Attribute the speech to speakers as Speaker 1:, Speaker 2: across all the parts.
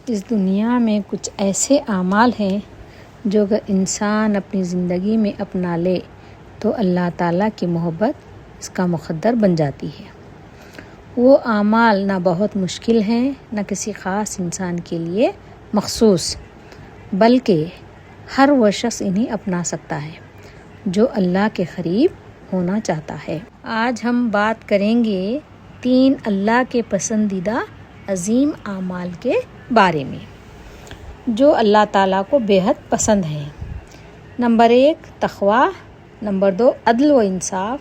Speaker 1: اس دنیا میں کچھ ایسے اعمال ہیں جو اگر انسان اپنی زندگی میں اپنا لے تو اللہ تعالیٰ کی محبت اس کا مقدر بن جاتی ہے۔ وہ اعمال نہ بہت مشکل ہیں، نہ کسی خاص انسان کے لیے مخصوص، بلکہ ہر وہ شخص انہیں اپنا سکتا ہے جو اللہ کے قریب ہونا چاہتا ہے۔ آج ہم بات کریں گے 3 اللہ کے پسندیدہ عظیم اعمال کے بارے میں جو اللہ تعالیٰ کو بے حد پسند ہیں۔ نمبر 1 تقوی، نمبر 2 عدل و انصاف،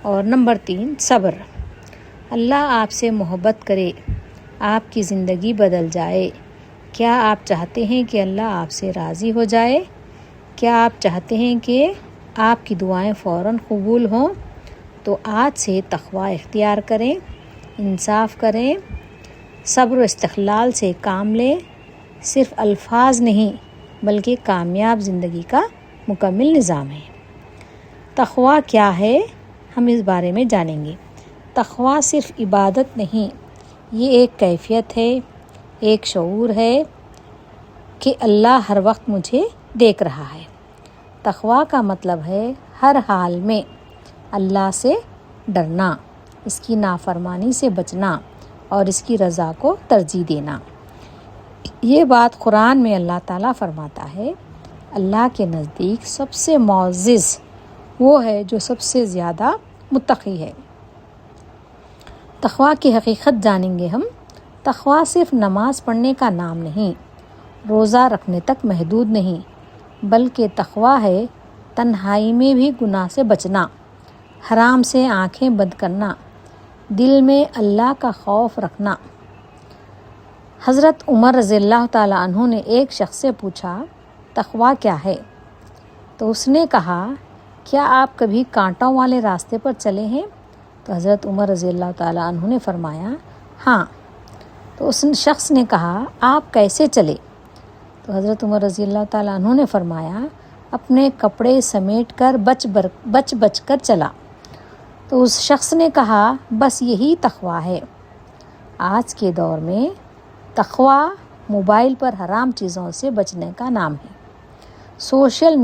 Speaker 1: اور نمبر 3 صبر۔ اللہ آپ سے محبت کرے، آپ کی زندگی بدل جائے۔ کیا آپ چاہتے ہیں کہ اللہ آپ سے راضی ہو جائے؟ کیا آپ چاہتے ہیں کہ آپ کی دعائیں فوراً قبول ہوں؟ تو آج سے تقوی اختیار کریں، انصاف کریں، صبر و استقلال سے کام لیں۔ صرف الفاظ نہیں بلکہ کامیاب زندگی کا مکمل نظام ہے۔ تقوی کیا ہے، ہم اس بارے میں جانیں گے۔ تقوی صرف عبادت نہیں، یہ ایک کیفیت ہے، ایک شعور ہے کہ اللہ ہر وقت مجھے دیکھ رہا ہے۔ تقوی کا مطلب ہے ہر حال میں اللہ سے ڈرنا، اس کی نافرمانی سے بچنا اور اس کی رضا کو ترجیح دینا۔ یہ بات قرآن میں اللہ تعالیٰ فرماتا ہے، اللہ کے نزدیک سب سے معزز وہ ہے جو سب سے زیادہ متقی ہے۔ تقوی کی حقیقت جانیں گے ہم۔ تقوی صرف نماز پڑھنے کا نام نہیں، روزہ رکھنے تک محدود نہیں، بلکہ تقوی ہے تنہائی میں بھی گناہ سے بچنا، حرام سے آنکھیں بند کرنا، دل میں اللہ کا خوف رکھنا۔ حضرت عمر رضی اللہ تعالیٰ عنہ نے ایک شخص سے پوچھا، تقوی کیا ہے؟ تو اس نے کہا، کیا آپ کبھی کانٹوں والے راستے پر چلے ہیں؟ تو حضرت عمر رضی اللہ تعالیٰ عنہ نے فرمایا، ہاں۔ تو اس شخص نے کہا، آپ کیسے چلے؟ تو حضرت عمر رضی اللہ تعالیٰ عنہ نے فرمایا، اپنے کپڑے سمیٹ کر بچ کر چلا۔ تو اس شخص نے کہا، بس یہی تقوی ہے۔ آج کے دور میں تقوی موبائل پر حرام چیزوں سے بچنے کا نام ہے، سوشل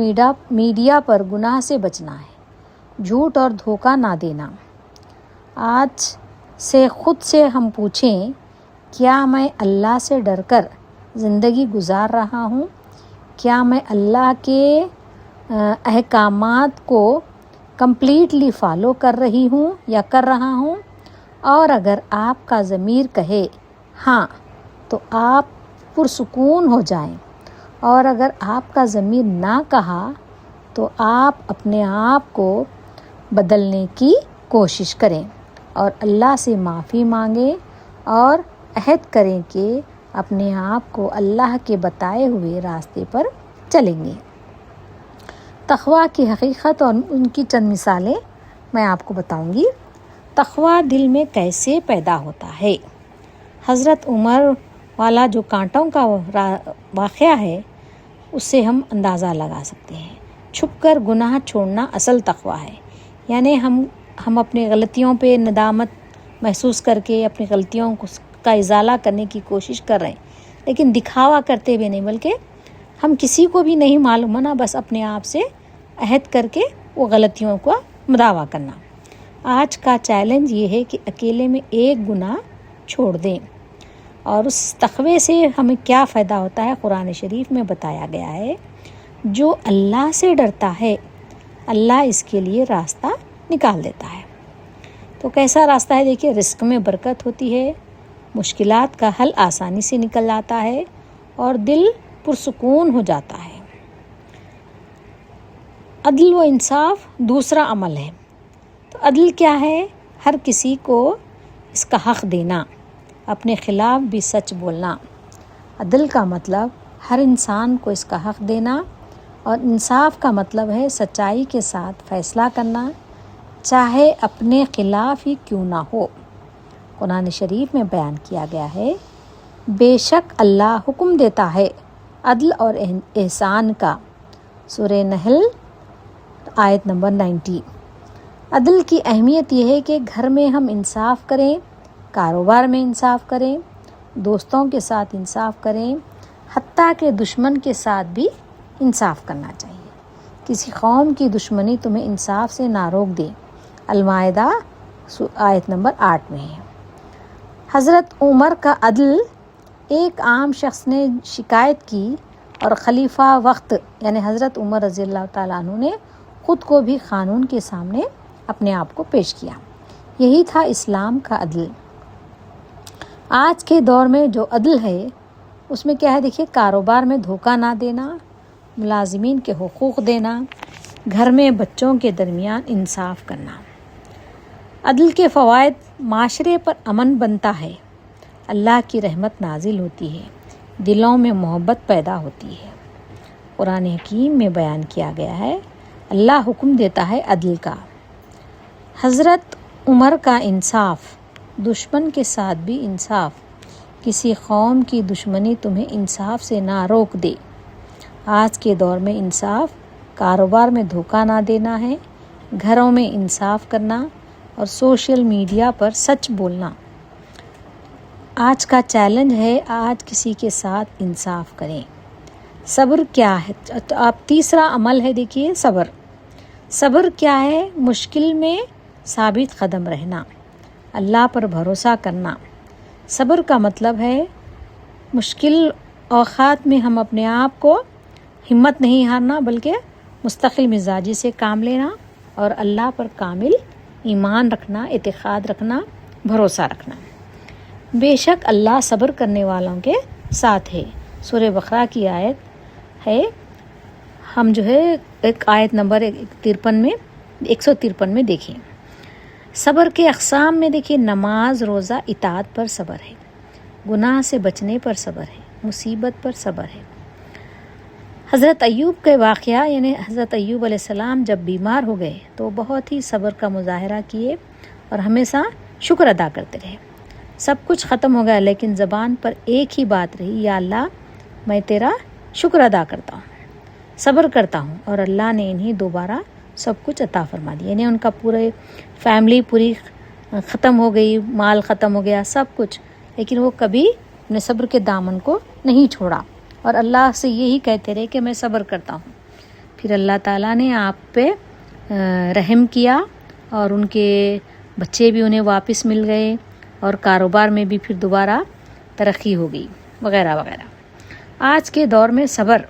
Speaker 1: میڈیا پر گناہ سے بچنا ہے، جھوٹ اور دھوکہ نہ دینا۔ آج سے خود سے ہم پوچھیں، کیا میں اللہ سے ڈر کر زندگی گزار رہا ہوں؟ کیا میں اللہ کے احکامات کو کمپلیٹلی فالو کر رہی ہوں یا کر رہا ہوں؟ اور اگر آپ کا ضمیر کہے ہاں تو آپ پرسکون ہو جائیں، اور اگر آپ کا ضمیر نہ کہا تو آپ اپنے آپ کو بدلنے کی کوشش کریں اور اللہ سے معافی مانگیں اور عہد کریں کہ اپنے آپ کو اللہ کے بتائے ہوئے راستے پر چلیں گے۔ تقوی کی حقیقت اور ان کی چند مثالیں میں آپ کو بتاؤں گی۔ تقوی دل میں کیسے پیدا ہوتا ہے؟ حضرت عمر والا جو کانٹوں کا واقعہ ہے، اس سے ہم اندازہ لگا سکتے ہیں۔ چھپ کر گناہ چھوڑنا اصل تقوی ہے، یعنی ہم اپنی غلطیوں پہ ندامت محسوس کر کے اپنی غلطیوں کا ازالہ کرنے کی کوشش کر رہے ہیں، لیکن دکھاوا کرتے ہوئے نہیں، بلکہ ہم کسی کو بھی نہیں معلوم ہونا، بس اپنے آپ سے عہد کر کے وہ غلطیوں کو مداوا کرنا۔ آج کا چیلنج یہ ہے کہ اکیلے میں ایک گناہ چھوڑ دیں، اور اس تقوی سے ہمیں کیا فائدہ ہوتا ہے قرآن شریف میں بتایا گیا ہے۔ جو اللہ سے ڈرتا ہے اللہ اس کے لیے راستہ نکال دیتا ہے۔ تو کیسا راستہ ہے؟ دیکھیے، رزق میں برکت ہوتی ہے، مشکلات کا حل آسانی سے نکل آتا ہے اور دل پرسکون ہو جاتا ہے۔ عدل و انصاف دوسرا عمل ہے۔ تو عدل کیا ہے؟ ہر کسی کو اس کا حق دینا، اپنے خلاف بھی سچ بولنا۔ عدل کا مطلب ہر انسان کو اس کا حق دینا، اور انصاف کا مطلب ہے سچائی کے ساتھ فیصلہ کرنا، چاہے اپنے خلاف ہی کیوں نہ ہو۔ قرآن شریف میں بیان کیا گیا ہے، بے شک اللہ حکم دیتا ہے عدل اور احسان کا۔ سورہ نحل آیت نمبر 90۔ عدل کی اہمیت یہ ہے کہ گھر میں ہم انصاف کریں، کاروبار میں انصاف کریں، دوستوں کے ساتھ انصاف کریں، حتیٰ کہ دشمن کے ساتھ بھی انصاف کرنا چاہیے۔ کسی قوم کی دشمنی تمہیں انصاف سے نہ روک دے۔ المائدہ آیت نمبر 8 میں ہے۔ حضرت عمر کا عدل، ایک عام شخص نے شکایت کی اور خلیفہ وقت یعنی حضرت عمر رضی اللہ تعالیٰ عنہ نے خود کو بھی قانون کے سامنے اپنے آپ کو پیش کیا۔ یہی تھا اسلام کا عدل۔ آج کے دور میں جو عدل ہے اس میں کیا ہے؟ دیکھیے، کاروبار میں دھوکہ نہ دینا، ملازمین کے حقوق دینا، گھر میں بچوں کے درمیان انصاف کرنا۔ عدل کے فوائد: معاشرے پر امن بنتا ہے، اللہ کی رحمت نازل ہوتی ہے، دلوں میں محبت پیدا ہوتی ہے۔ قرآن حکیم میں بیان کیا گیا ہے، اللہ حکم دیتا ہے عدل کا۔ حضرت عمر کا انصاف، دشمن کے ساتھ بھی انصاف۔ کسی قوم کی دشمنی تمہیں انصاف سے نہ روک دے۔ آج کے دور میں انصاف، کاروبار میں دھوکہ نہ دینا ہے، گھروں میں انصاف کرنا اور سوشل میڈیا پر سچ بولنا۔ آج کا چیلنج ہے، آج کسی کے ساتھ انصاف کریں۔ صبر کیا ہے؟ آپ تیسرا عمل ہے، دیکھیے صبر۔ صبر کیا ہے؟ مشکل میں ثابت قدم رہنا، اللہ پر بھروسہ کرنا۔ صبر کا مطلب ہے مشکل اوقات میں ہم اپنے آپ کو ہمت نہیں ہارنا، بلکہ مستقل مزاجی سے کام لینا اور اللہ پر کامل ایمان رکھنا، اعتقاد رکھنا، بھروسہ رکھنا۔ بے شک اللہ صبر کرنے والوں کے ساتھ ہے۔ سورہ بقرہ کی آیت ہے، ہم ایک آیت نمبر 153 میں دیکھیں۔ صبر کے اقسام میں دیکھیے، نماز، روزہ، اطاعت پر صبر ہے، گناہ سے بچنے پر صبر ہے، مصیبت پر صبر ہے۔ حضرت ایوب کے واقعہ یعنی حضرت ایوب علیہ السلام جب بیمار ہو گئے تو بہت ہی صبر کا مظاہرہ کیے اور ہمیشہ شکر ادا کرتے رہے۔ سب کچھ ختم ہو گیا لیکن زبان پر ایک ہی بات رہی، یا اللہ میں تیرا شکر ادا کرتا ہوں، صبر کرتا ہوں، اور اللہ نے انہیں دوبارہ سب کچھ عطا فرما دیا۔ یعنی ان کا پورے فیملی پوری ختم ہو گئی، مال ختم ہو گیا، سب کچھ، لیکن وہ کبھی اپنے صبر کے دامن کو نہیں چھوڑا اور اللہ سے یہی کہتے رہے کہ میں صبر کرتا ہوں۔ پھر اللہ تعالیٰ نے آپ پہ رحم کیا اور ان کے بچے بھی انہیں واپس مل گئے اور کاروبار میں بھی پھر دوبارہ ترقی ہو گئی، وغیرہ وغیرہ۔ آج کے دور میں صبر،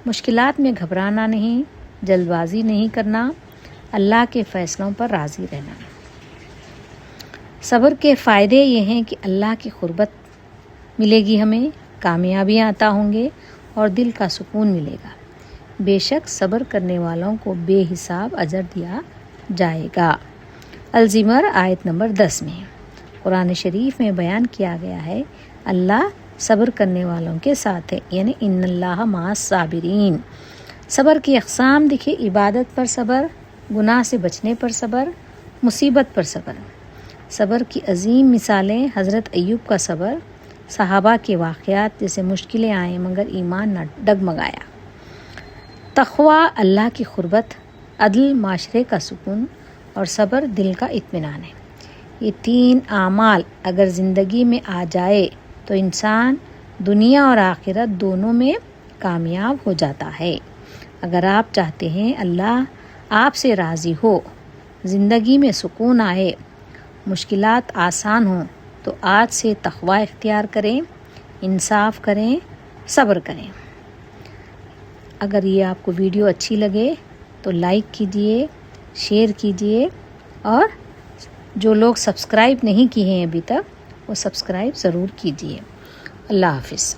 Speaker 1: مشکلات میں گھبرانا نہیں، جلد بازی نہیں کرنا، اللہ کے فیصلوں پر راضی رہنا۔ صبر کے فائدے یہ ہیں کہ اللہ کی قربت ملے گی، ہمیں کامیابیاں عطا ہوں گے اور دل کا سکون ملے گا۔ بے شک صبر کرنے والوں کو بے حساب اجر دیا جائے گا۔ الزمر آیت نمبر 10 میں قرآن شریف میں بیان کیا گیا ہے، اللہ صبر کرنے والوں کے ساتھ ہے، یعنی ان اللہ مع الصابرین۔ صبر کی اقسام دیکھیے، عبادت پر صبر، گناہ سے بچنے پر صبر، مصیبت پر صبر۔ صبر کی عظیم مثالیں: حضرت ایوب کا صبر، صحابہ کے واقعات جیسے مشکلیں آئیں مگر ایمان نہ ڈگمگایا۔ تقویٰ اللہ کی قربت، عدل معاشرے کا سکون اور صبر دل کا اطمینان ہے۔ یہ 3 اعمال اگر زندگی میں آ جائے تو انسان دنیا اور آخرت دونوں میں کامیاب ہو جاتا ہے۔ اگر آپ چاہتے ہیں اللہ آپ سے راضی ہو، زندگی میں سکون آئے، مشکلات آسان ہوں، تو آج سے تقویٰ اختیار کریں، انصاف کریں، صبر کریں۔ اگر یہ آپ کو ویڈیو اچھی لگے تو لائک کیجئے، شیئر کیجئے، اور جو لوگ سبسکرائب نہیں کیے ہیں ابھی تک وہ سبسکرائب ضرور کیجئے۔ اللہ حافظ۔